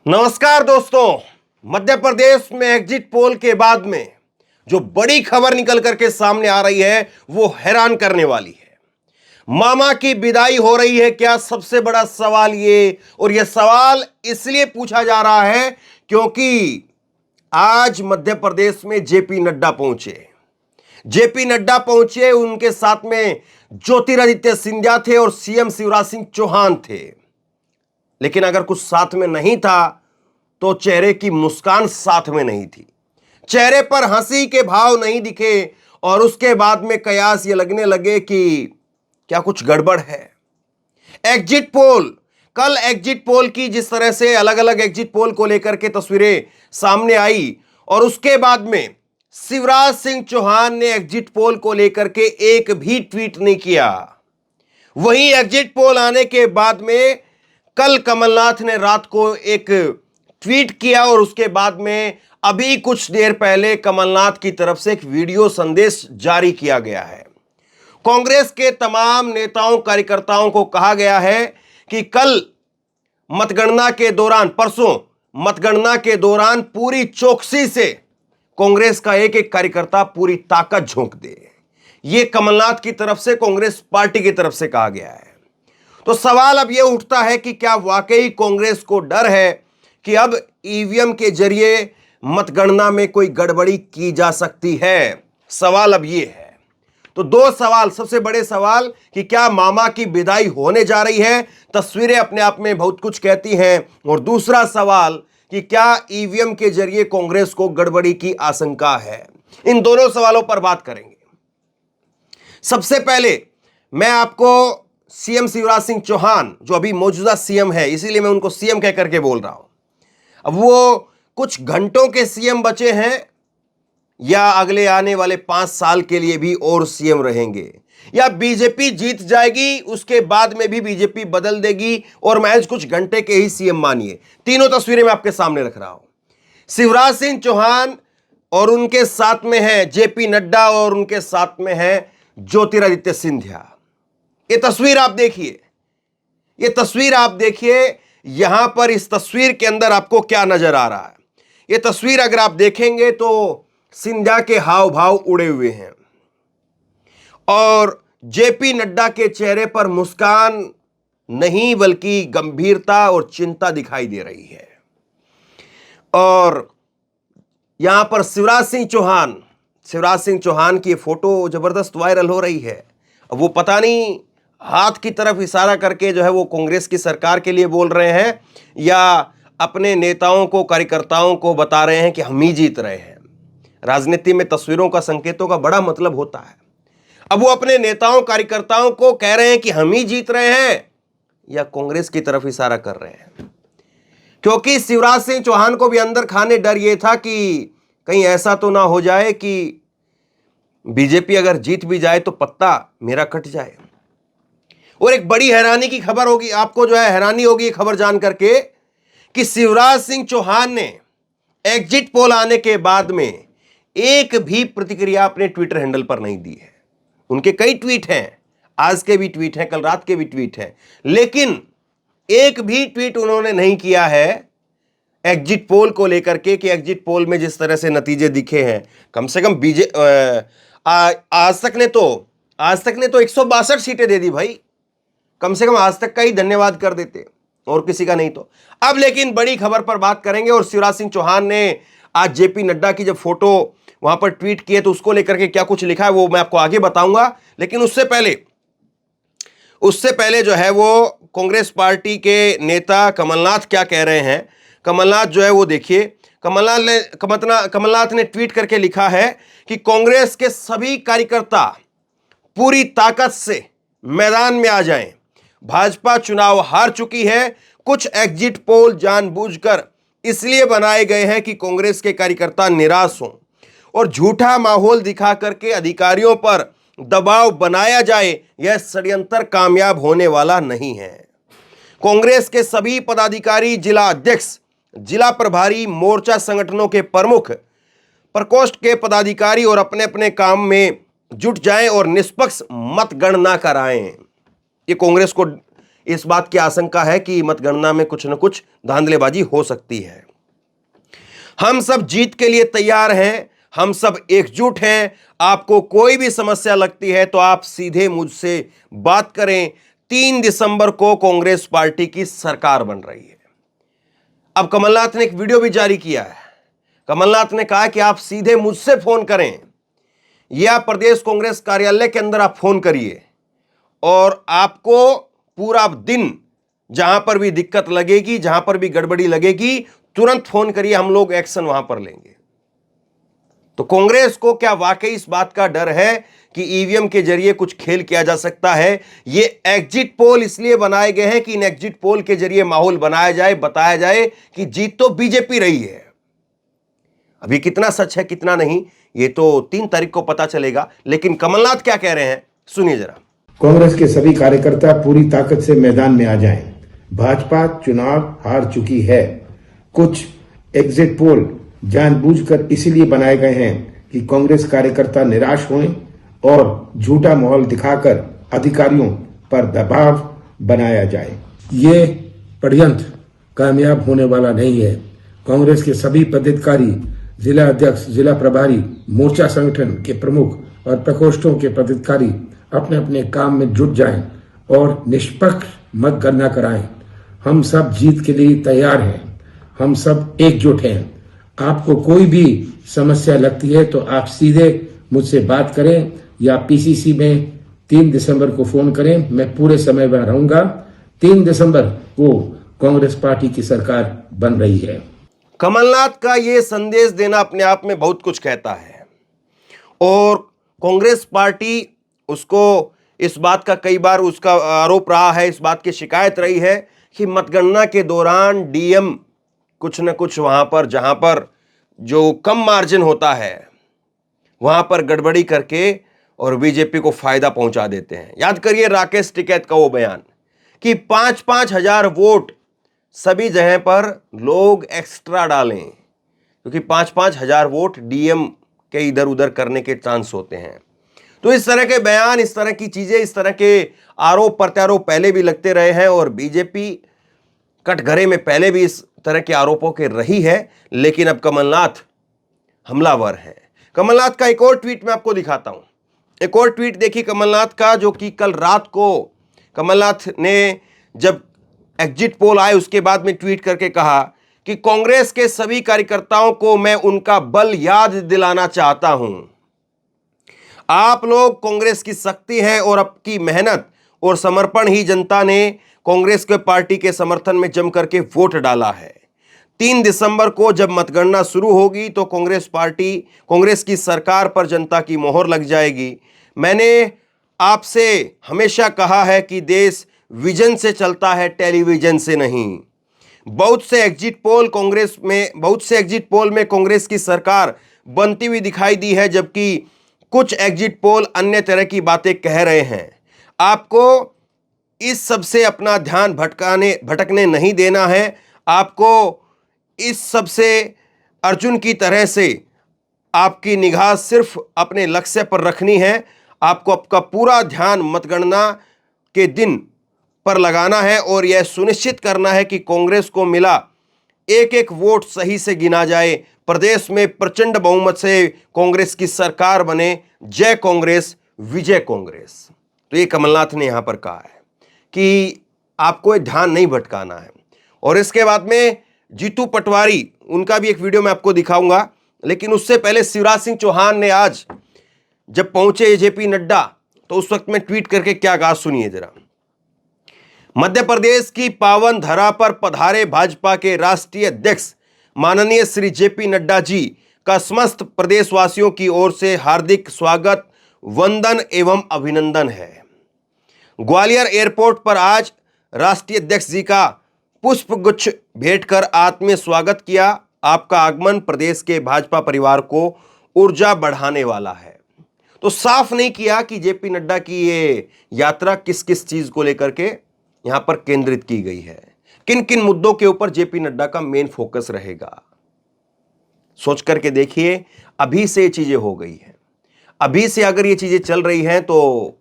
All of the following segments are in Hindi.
नमस्कार दोस्तों। मध्य प्रदेश में एग्जिट पोल के बाद में जो बड़ी खबर निकल करके सामने आ रही है वो हैरान करने वाली है। मामा की विदाई हो रही है क्या, सबसे बड़ा सवाल ये। और यह सवाल इसलिए पूछा जा रहा है क्योंकि आज मध्य प्रदेश में जेपी नड्डा पहुंचे। जेपी नड्डा पहुंचे, उनके साथ में ज्योतिरादित्य सिंधिया थे और सीएम शिवराज सिंह चौहान थे। लेकिन अगर कुछ साथ में नहीं था तो चेहरे की मुस्कान साथ में नहीं थी, चेहरे पर हंसी के भाव नहीं दिखे और उसके बाद में कयास ये लगने लगे कि क्या कुछ गड़बड़ है। एग्जिट पोल, कल एग्जिट पोल की जिस तरह से अलग अलग एग्जिट पोल को लेकर के तस्वीरें सामने आई और उसके बाद में शिवराज सिंह चौहान ने एग्जिट पोल को लेकर के एक भी ट्वीट नहीं किया। वहीं एग्जिट पोल आने के बाद में कल कमलनाथ ने रात को एक ट्वीट किया और उसके बाद में अभी कुछ देर पहले कमलनाथ की तरफ से एक वीडियो संदेश जारी किया गया है। कांग्रेस के तमाम नेताओं कार्यकर्ताओं को कहा गया है कि कल मतगणना के दौरान, परसों मतगणना के दौरान पूरी चौकसी से कांग्रेस का एक एक कार्यकर्ता पूरी ताकत झोंक दे। यह कमलनाथ की तरफ से, कांग्रेस पार्टी की तरफ से कहा गया है। तो सवाल अब यह उठता है कि क्या वाकई कांग्रेस को डर है कि अब ईवीएम के जरिए मतगणना में कोई गड़बड़ी की जा सकती है। सवाल अब यह है। तो दो सवाल, सबसे बड़े सवाल कि क्या मामा की विदाई होने जा रही है, तस्वीरें अपने आप में बहुत कुछ कहती हैं, और दूसरा सवाल कि क्या ईवीएम के जरिए कांग्रेस को गड़बड़ी की आशंका है। इन दोनों सवालों पर बात करेंगे। सबसे पहले मैं आपको सीएम शिवराज सिंह चौहान, जो अभी मौजूदा सीएम है, इसीलिए मैं उनको सीएम कह करके बोल रहा हूं, अब वो कुछ घंटों के सीएम बचे हैं या अगले आने वाले 5 साल के लिए भी और सीएम रहेंगे, या बीजेपी जीत जाएगी उसके बाद में भी बीजेपी बदल देगी और महज कुछ घंटे के ही सीएम मानिए। तीनों तस्वीरें मैं आपके सामने रख रहा हूं। शिवराज सिंह चौहान और उनके साथ में है जेपी नड्डा और उनके साथ में है ज्योतिरादित्य सिंधिया। ये तस्वीर आप देखिए, ये तस्वीर आप देखिए। यहां पर इस तस्वीर के अंदर आपको क्या नजर आ रहा है। ये तस्वीर अगर आप देखेंगे तो सिंधिया के हाव भाव उड़े हुए हैं और जेपी नड्डा के चेहरे पर मुस्कान नहीं बल्कि गंभीरता और चिंता दिखाई दे रही है। और यहां पर शिवराज सिंह चौहान की फोटो जबरदस्त वायरल हो रही है। अब वो पता नहीं हाथ की तरफ इशारा करके जो है वो कांग्रेस की सरकार के लिए बोल रहे हैं या अपने नेताओं को, कार्यकर्ताओं को बता रहे हैं कि हम ही जीत रहे हैं। राजनीति में तस्वीरों का, संकेतों का बड़ा मतलब होता है। अब वो अपने नेताओं, कार्यकर्ताओं को कह रहे हैं कि हम ही जीत रहे हैं या कांग्रेस की तरफ इशारा कर रहे हैं, क्योंकि शिवराज सिंह चौहान को भी अंदर खाने डर ये था कि कहीं ऐसा तो ना हो जाए कि बीजेपी अगर जीत भी जाए तो पत्ता मेरा कट जाए। और एक बड़ी हैरानी की खबर होगी आपको, जो है हैरानी होगी खबर जान करके कि शिवराज सिंह चौहान ने एग्जिट पोल आने के बाद में एक भी प्रतिक्रिया अपने ट्विटर हैंडल पर नहीं दी है। उनके कई ट्वीट हैं, आज के भी ट्वीट हैं, कल रात के भी ट्वीट हैं, लेकिन एक भी ट्वीट उन्होंने नहीं किया है एग्जिट पोल को लेकर के कि एग्जिट पोल में जिस तरह से नतीजे दिखे हैं, कम से कम आज तक ने तो 162 सीटें दे दी भाई। कम से कम आज तक का ही धन्यवाद कर देते और किसी का नहीं तो। अब लेकिन बड़ी खबर पर बात करेंगे और शिवराज सिंह चौहान ने आज जेपी नड्डा की जब फोटो वहां पर ट्वीट किए तो उसको लेकर के क्या कुछ लिखा है वो मैं आपको आगे बताऊंगा। लेकिन उससे पहले जो है वो कांग्रेस पार्टी के नेता कमलनाथ क्या कह रहे हैं। कमलनाथ जो है वो देखिए, कमलनाथ ने ट्वीट करके लिखा है कि कांग्रेस के सभी कार्यकर्ता पूरी ताकत से मैदान में आ जाएं। भाजपा चुनाव हार चुकी है। कुछ एग्जिट पोल जानबूझकर इसलिए बनाए गए हैं कि कांग्रेस के कार्यकर्ता निराश हों और झूठा माहौल दिखा करके अधिकारियों पर दबाव बनाया जाए। यह षड्यंत्र कामयाब होने वाला नहीं है। कांग्रेस के सभी पदाधिकारी, जिला अध्यक्ष, जिला प्रभारी, मोर्चा संगठनों के प्रमुख, प्रकोष्ठ के पदाधिकारी और अपने अपने काम में जुट जाएं और निष्पक्ष मतगणना कराएं। ये कांग्रेस को इस बात की आशंका है कि मतगणना में कुछ न कुछ धांधलेबाजी हो सकती है। हम सब जीत के लिए तैयार हैं, हम सब एकजुट हैं। आपको कोई भी समस्या लगती है तो आप सीधे मुझसे बात करें। 3 दिसंबर को कांग्रेस पार्टी की सरकार बन रही है। अब कमलनाथ ने एक वीडियो भी जारी किया है। कमलनाथ ने कहा कि आप सीधे मुझसे फोन करें या प्रदेश कांग्रेस कार्यालय के अंदर आप फोन करिए और आपको पूरा दिन जहां पर भी दिक्कत लगेगी, जहां पर भी गड़बड़ी लगेगी, तुरंत फोन करिए, हम लोग एक्शन वहां पर लेंगे। तो कांग्रेस को क्या वाकई इस बात का डर है कि ईवीएम के जरिए कुछ खेल किया जा सकता है? ये एग्जिट पोल इसलिए बनाए गए हैं कि इन एग्जिट पोल के जरिए माहौल बनाया जाए, बताया जाए कि जीत तो बीजेपी रही है। अभी कितना सच है कितना नहीं ये तो 3 तारीख को पता चलेगा। लेकिन कमलनाथ क्या कह रहे हैं सुनिए जरा। कांग्रेस के सभी कार्यकर्ता पूरी ताकत से मैदान में आ जाएं। भाजपा चुनाव हार चुकी है। कुछ एग्जिट पोल जानबूझकर इसीलिए बनाए गए हैं कि कांग्रेस कार्यकर्ता निराश हों और झूठा माहौल दिखाकर अधिकारियों पर दबाव बनाया जाए। ये षड्यंत्र कामयाब होने वाला नहीं है। कांग्रेस के सभी पदाधिकारी, जिला अध्यक्ष, जिला प्रभारी, मोर्चा संगठन के प्रमुख और प्रकोष्ठों के पदाधिकारी अपने अपने काम में जुट जाएं और निष्पक्ष मतगणना कराएं। हम सब जीत के लिए तैयार हैं, हम सब एकजुट हैं। आपको कोई भी समस्या लगती है तो आप सीधे मुझसे बात करें या पीसीसी में 3 दिसंबर को फोन करें। मैं पूरे समय में रहूंगा। 3 दिसंबर को कांग्रेस पार्टी की सरकार बन रही है। कमलनाथ का यह संदेश देना अपने आप में बहुत कुछ कहता है और कांग्रेस पार्टी उसको इस बात का कई बार उसका आरोप रहा है, इस बात की शिकायत रही है कि मतगणना के दौरान डीएम कुछ न कुछ वहां पर जहां पर जो कम मार्जिन होता है वहां पर गड़बड़ी करके और बीजेपी को फायदा पहुंचा देते हैं। याद करिए राकेश टिकैत का वो बयान कि 5-5 हजार वोट सभी जगह पर लोग एक्स्ट्रा डालें क्योंकि 5-5 हजार वोट डीएम के इधर उधर करने के चांस होते हैं। तो इस तरह के बयान, इस तरह की चीजें, इस तरह के आरोप प्रत्यारोप पहले भी लगते रहे हैं और बीजेपी कटघरे में पहले भी इस तरह के आरोपों के रही है। लेकिन अब कमलनाथ हमलावर है। कमलनाथ का एक और ट्वीट मैं आपको दिखाता हूं। एक और ट्वीट देखिए कमलनाथ का, जो कि कल रात को कमलनाथ ने जब एग्जिट पोल आए उसके बाद में ट्वीट करके कहा कि कांग्रेस के सभी कार्यकर्ताओं को मैं उनका बल याद दिलाना चाहता हूं। आप लोग कांग्रेस की शक्ति है और आपकी मेहनत और समर्पण ही जनता ने कांग्रेस के पार्टी के समर्थन में जम करके वोट डाला है। 3 दिसंबर को जब मतगणना शुरू होगी तो कांग्रेस की सरकार पर जनता की मोहर लग जाएगी। मैंने आपसे हमेशा कहा है कि देश विजन से चलता है, टेलीविजन से नहीं। बहुत से एग्जिट पोल में कांग्रेस की सरकार बनती हुई दिखाई दी है, जबकि कुछ एग्जिट पोल अन्य तरह की बातें कह रहे हैं। आपको इस सब से अपना ध्यान भटकने नहीं देना है। आपको इस सब से अर्जुन की तरह से आपकी निगाह सिर्फ अपने लक्ष्य पर रखनी है। आपको आपका पूरा ध्यान मतगणना के दिन पर लगाना है और यह सुनिश्चित करना है कि कांग्रेस को मिला एक एक वोट सही से गिना जाए, प्रदेश में प्रचंड बहुमत से कांग्रेस की सरकार बने। जय कांग्रेस, विजय कांग्रेस। तो ये कमलनाथ ने यहां पर कहा है कि आपको ध्यान नहीं भटकाना है। और इसके बाद में जीतू पटवारी, उनका भी एक वीडियो मैं आपको दिखाऊंगा। लेकिन उससे पहले शिवराज सिंह चौहान ने आज जब पहुंचे जेपी नड्डा तो उस वक्त में ट्वीट करके क्या कहा सुनिए जरा। मध्य प्रदेश की पावन धरा पर पधारे भाजपा के राष्ट्रीय अध्यक्ष माननीय श्री जेपी नड्डा जी का समस्त प्रदेशवासियों की ओर से हार्दिक स्वागत, वंदन एवं अभिनंदन है। ग्वालियर एयरपोर्ट पर आज राष्ट्रीय अध्यक्ष जी का पुष्प गुच्छ भेंट कर आत्मीय स्वागत किया। आपका आगमन प्रदेश के भाजपा परिवार को ऊर्जा बढ़ाने वाला है। तो साफ नहीं किया कि जेपी नड्डा की ये यात्रा किस किस चीज को लेकर के यहां पर केंद्रित की गई है, किन किन मुद्दों के ऊपर जेपी नड्डा का मेन फोकस रहेगा। सोच करके देखिए, अभी से ये चीजें हो गई हैं, अभी से अगर ये चीजें चल रही हैं तो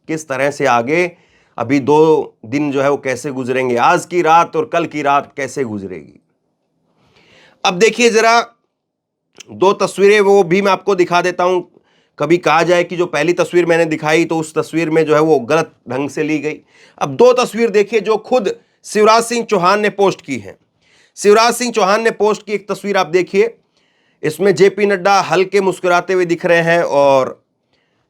किस तरह से आगे अभी 2 दिन जो है वो कैसे गुजरेंगे, आज की रात और कल की रात कैसे गुजरेगी। अब देखिए जरा 2 तस्वीरें वो भी मैं आपको दिखा देता हूं। कभी कहा जाए कि जो पहली तस्वीर मैंने दिखाई तो उस तस्वीर में जो है वो गलत ढंग से ली गई। अब 2 तस्वीर देखिए जो खुद शिवराज सिंह चौहान ने पोस्ट की है। शिवराज सिंह चौहान ने पोस्ट की एक तस्वीर आप देखिए, इसमें जेपी नड्डा हल्के मुस्कुराते हुए दिख रहे हैं और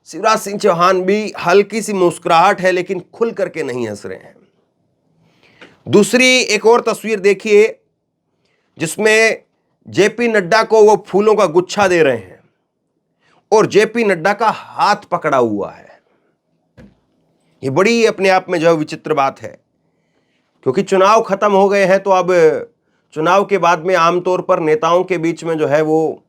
शिवराज सिंह चौहान भी हल्की सी मुस्कुराहट है लेकिन खुल करके नहीं हंस रहे हैं। दूसरी एक और तस्वीर देखिए जिसमें जेपी नड्डा को वो फूलों का गुच्छा दे रहे हैं और जेपी नड्डा का हाथ पकड़ा हुआ है। ये बड़ी अपने आप में जो है विचित्र बात है, क्योंकि चुनाव खत्म हो गए हैं तो अब चुनाव के बाद में आमतौर पर नेताओं के बीच में जो है वो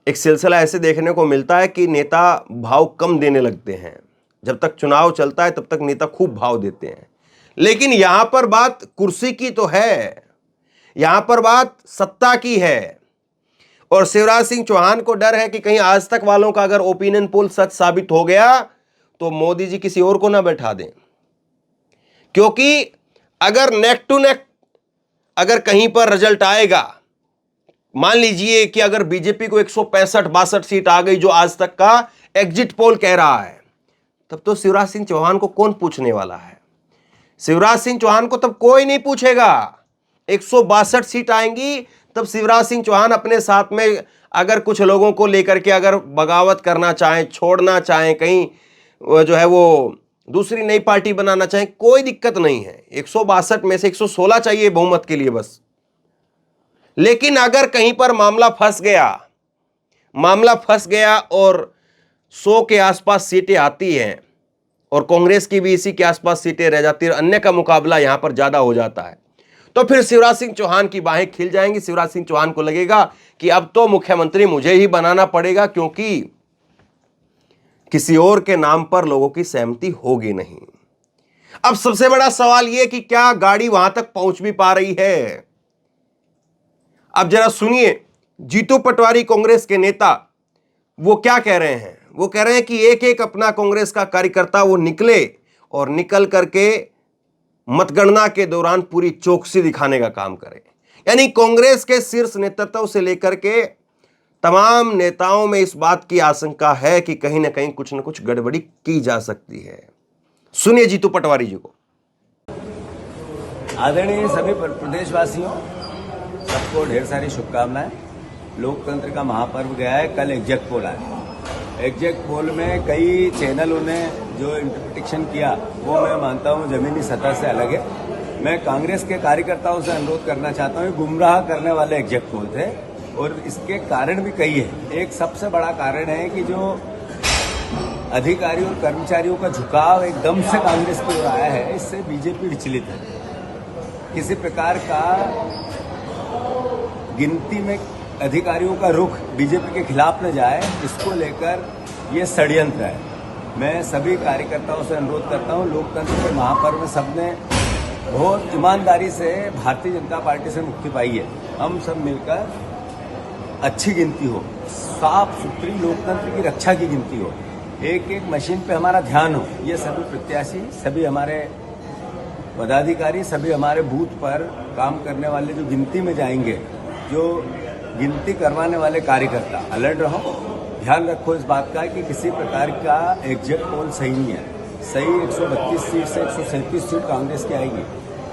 एक सिलसिला ऐसे देखने को मिलता है कि नेता भाव कम देने लगते हैं। जब तक चुनाव चलता है तब तक नेता खूब भाव देते हैं, लेकिन यहां पर बात कुर्सी की तो है, यहां पर बात सत्ता की है। और शिवराज सिंह चौहान को डर है कि कहीं आज तक वालों का अगर ओपिनियन पोल सच साबित हो गया तो मोदी जी किसी और को ना बैठा दें, क्योंकि अगर नेक टू नेक अगर कहीं पर रिजल्ट आएगा, मान लीजिए कि अगर बीजेपी को 165-62 सीट आ गई जो आज तक का एग्जिट पोल कह रहा है, तब तो शिवराज सिंह चौहान को कौन पूछने वाला है? शिवराज सिंह चौहान को तब कोई नहीं पूछेगा। 162 सीट आएंगी तब शिवराज सिंह चौहान अपने साथ में अगर कुछ लोगों को लेकर के अगर बगावत करना चाहें, छोड़ना चाहें, कहीं जो है वो दूसरी नई पार्टी बनाना चाहें, कोई दिक्कत नहीं है। 162 में से 116 चाहिए बहुमत के लिए बस। लेकिन अगर कहीं पर मामला फंस गया और 100 के आसपास सीटें आती हैं और कांग्रेस की भी इसी के आसपास सीटें रह जाती है, अन्य का मुकाबला यहां पर ज्यादा हो जाता है, तो फिर शिवराज सिंह चौहान की बाहें खिल जाएंगी। शिवराज सिंह चौहान को लगेगा कि अब तो मुख्यमंत्री मुझे ही बनाना पड़ेगा, क्योंकि किसी और के नाम पर लोगों की सहमति होगी नहीं। अब सबसे बड़ा सवाल यह कि क्या गाड़ी वहां तक पहुंच भी पा रही है? अब जरा सुनिए जीतू पटवारी कांग्रेस के नेता वो क्या कह रहे हैं। वो कह रहे हैं कि एक एक अपना कांग्रेस का कार्यकर्ता वो निकले और निकल करके मतगणना के दौरान पूरी चौकसी दिखाने का काम करे। यानी कांग्रेस के शीर्ष नेतृत्व से लेकर के तमाम नेताओं में इस बात की आशंका है कि कहीं ना कहीं कुछ न कुछ गड़बड़ी की जा सकती है। सुनिए जीतू पटवारी जी को। आदरणीय सभी प्रदेशवासियों, सबको ढेर सारी शुभकामनाएं। लोकतंत्र का महापर्व गया है, कल एग्जैक्ट पोल आया। एग्जैक्ट पोल में कई चैनलों ने जो इंटरप्रिटेशन किया वो मैं मानता हूं जमीनी सतह से अलग है। मैं कांग्रेस के कार्यकर्ताओं से अनुरोध करना चाहता हूं, गुमराह करने वाले एग्जैक्ट पोल थे और इसके कारण भी कई है। एक सबसे बड़ा कारण है कि जो अधिकारियों और कर्मचारियों का झुकाव एकदम से कांग्रेस की ओर आया है, इससे बीजेपी विचलित है। किसी प्रकार का गिनती में अधिकारियों का रुख बीजेपी के खिलाफ न जाए, इसको लेकर ये षड्यंत्र है। मैं सभी कार्यकर्ताओं से अनुरोध करता हूं, लोकतंत्र के महापर्व में सबने बहुत ईमानदारी से भारतीय जनता पार्टी से मुक्ति पाई है। हम सब मिलकर अच्छी गिनती हो, साफ सुथरी लोकतंत्र की रक्षा की गिनती हो, एक एक मशीन पे हमारा ध्यान हो। ये सभी प्रत्याशी, सभी हमारे पदाधिकारी, सभी हमारे बूथ पर काम करने वाले जो गिनती में जाएंगे, जो गिनती करवाने वाले कार्यकर्ता अलर्ट रहो। ध्यान रखो इस बात का कि किसी प्रकार का एग्जैक्ट पोल सही नहीं है। सही 132 सीट से 137 सीट कांग्रेस की आएगी,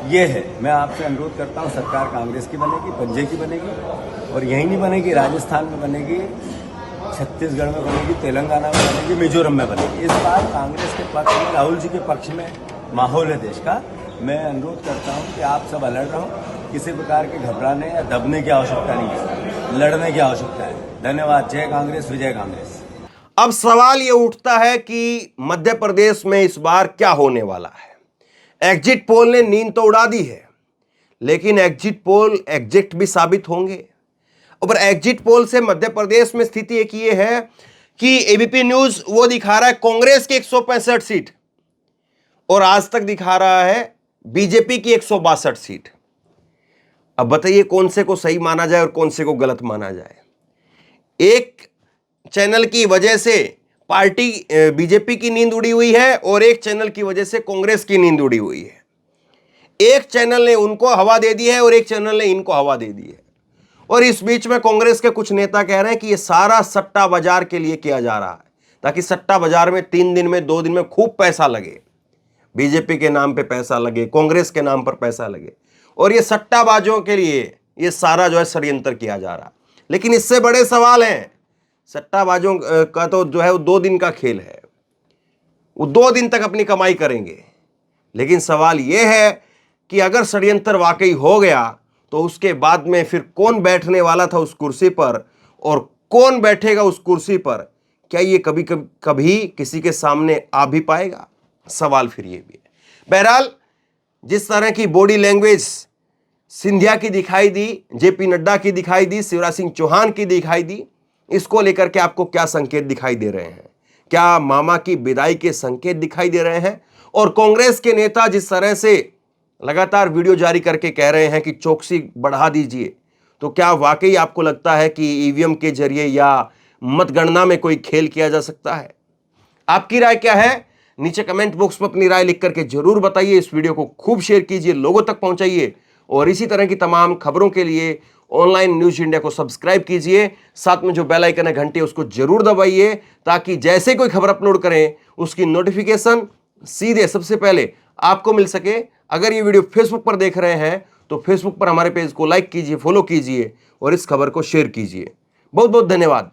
ये है। मैं आपसे अनुरोध करता हूं, सरकार कांग्रेस की बनेगी, पंजे की बनेगी, और यही नहीं बनेगी, राजस्थान में बनेगी, छत्तीसगढ़ में बनेगी, तेलंगाना में बनेगी, मिजोरम में बनेगी। इस बार कांग्रेस के पक्ष में, राहुल जी के पक्ष में माहौल है देश का। मैं अनुरोध करता हूं कि आप सब अलर्ट रहो। किसी प्रकार के घबराने या दबने की आवश्यकता नहीं है, लड़ने की आवश्यकता है। धन्यवाद। जय कांग्रेस, विजय कांग्रेस। अब सवाल यह उठता है कि मध्य प्रदेश में इस बार क्या होने वाला है। एग्जिट पोल ने नींद तो उड़ा दी है, लेकिन एग्जिट पोल एग्जिट भी साबित होंगे। और एग्जिट पोल से मध्य प्रदेश में स्थिति एक ये है कि एबीपी न्यूज वो दिखा रहा है कांग्रेस की 165 सीट और आज तक दिखा रहा है बीजेपी की 162 सीट। अब बताइए कौन से को सही माना जाए और कौन से को गलत माना जाए। एक चैनल की वजह से पार्टी बीजेपी की नींद उड़ी हुई है और एक चैनल की वजह से कांग्रेस की नींद उड़ी हुई है। एक चैनल ने उनको हवा दे दी है और एक चैनल ने इनको हवा दे दी है। और इस बीच में कांग्रेस के कुछ नेता कह रहे हैं कि यह सारा सट्टा बाजार के लिए किया जा रहा है, ताकि सट्टा बाजार में 3 दिन में 2 दिन में खूब पैसा लगे, बीजेपी के नाम पे पैसा लगे, कांग्रेस के नाम पर पैसा लगे, और ये सट्टाबाजों के लिए ये सारा जो है षड्यंत्र किया जा रहा। लेकिन इससे बड़े सवाल हैं। सट्टाबाजों का तो जो है वो 2 दिन का खेल है, वो 2 दिन तक अपनी कमाई करेंगे। लेकिन सवाल यह है कि अगर षड्यंत्र वाकई हो गया तो उसके बाद में फिर कौन बैठने वाला था उस कुर्सी पर और कौन बैठेगा उस कुर्सी पर, क्या ये कभी किसी के सामने आ भी पाएगा? सवाल फिर ये भी है। बहरहाल जिस तरह की बॉडी लैंग्वेज सिंधिया की दिखाई दी, जेपी नड्डा की दिखाई दी, शिवराज सिंह चौहान की दिखाई दी, इसको लेकर के आपको क्या संकेत दिखाई दे रहे हैं? क्या मामा की विदाई के संकेत दिखाई दे रहे हैं? और कांग्रेस के नेता जिस तरह से लगातार वीडियो जारी करके कह रहे हैं कि चौकसी बढ़ा दीजिए, तो क्या वाकई आपको लगता है कि ईवीएम के जरिए या मतगणना में कोई खेल किया जा सकता है? आपकी राय क्या है? नीचे कमेंट बॉक्स में अपनी राय लिख करके जरूर बताइए। इस वीडियो को खूब शेयर कीजिए, लोगों तक पहुंचाइए, और इसी तरह की तमाम खबरों के लिए ऑनलाइन न्यूज इंडिया को सब्सक्राइब कीजिए। साथ में जो बेल आइकन है घंटे उसको जरूर दबाइए, ताकि जैसे कोई खबर अपलोड करें उसकी नोटिफिकेशन सीधे सबसे पहले आपको मिल सके। अगर ये वीडियो फेसबुक पर देख रहे हैं तो फेसबुक पर हमारे पेज को लाइक कीजिए, फॉलो कीजिए और इस खबर को शेयर कीजिए। बहुत बहुत धन्यवाद।